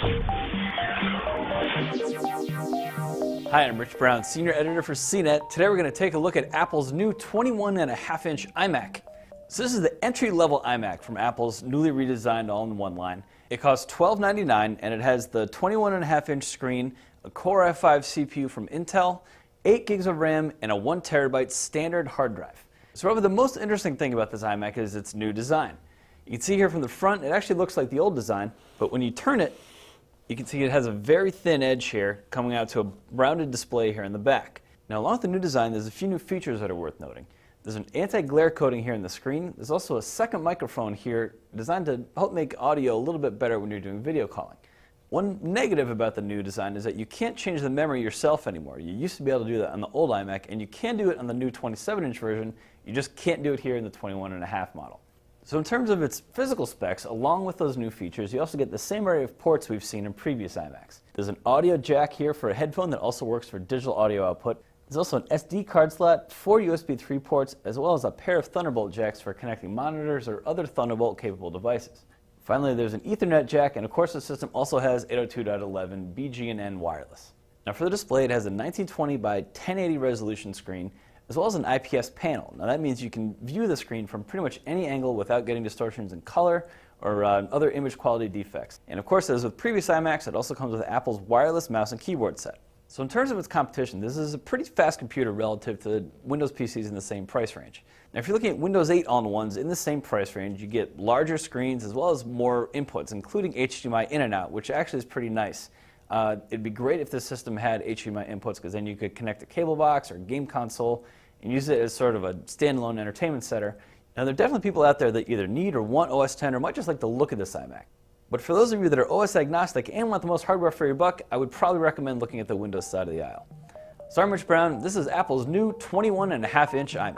Hi, I'm Rich Brown, Senior Editor for CNET. Today we're going to take a look at Apple's new 21.5-inch iMac. So this is the entry-level iMac from Apple's newly redesigned all-in-one line. It costs $12.99 and it has the 21.5-inch screen, a Core i5 CPU from Intel, 8 gigs of RAM, and a 1 terabyte standard hard drive. So probably the most interesting thing about this iMac is its new design. You can see here from the front, it actually looks like the old design, but when you turn it, you can see it has a very thin edge here coming out to a rounded display here in the back. Now, along with the new design, there's a few new features that are worth noting. There's an anti-glare coating here in the screen. There's also a second microphone here designed to help make audio a little bit better when you're doing video calling. One negative about the new design is that you can't change the memory yourself anymore. You used to be able to do that on the old iMac, and you can do it on the new 27-inch version. You just can't do it here in the 21.5 model. So in terms of its physical specs, along with those new features, you also get the same array of ports we've seen in previous iMacs. There's an audio jack here for a headphone that also works for digital audio output. There's also an SD card slot, 4 USB 3 ports, as well as a pair of Thunderbolt jacks for connecting monitors or other Thunderbolt-capable devices. Finally, there's an Ethernet jack, and of course the system also has 802.11 BGN wireless. Now for the display, it has a 1920 by 1080 resolution screen, as well as an IPS panel. Now that means you can view the screen from pretty much any angle without getting distortions in color or other image quality defects. And of course, as with previous iMacs, it also comes with Apple's wireless mouse and keyboard set. So in terms of its competition, this is a pretty fast computer relative to Windows PCs in the same price range. Now if you're looking at Windows 8 all-in-ones in the same price range, you get larger screens as well as more inputs, including HDMI in and out, which actually is pretty nice. It'd be great if this system had HDMI inputs, because then you could connect a cable box or game console and use it as sort of a standalone entertainment center. Now there are definitely people out there that either need or want OS X or might just like the look of this iMac. But for those of you that are OS agnostic and want the most hardware for your buck, I would probably recommend looking at the Windows side of the aisle. So I'm Rich Brown. This is Apple's new 21.5-inch iMac.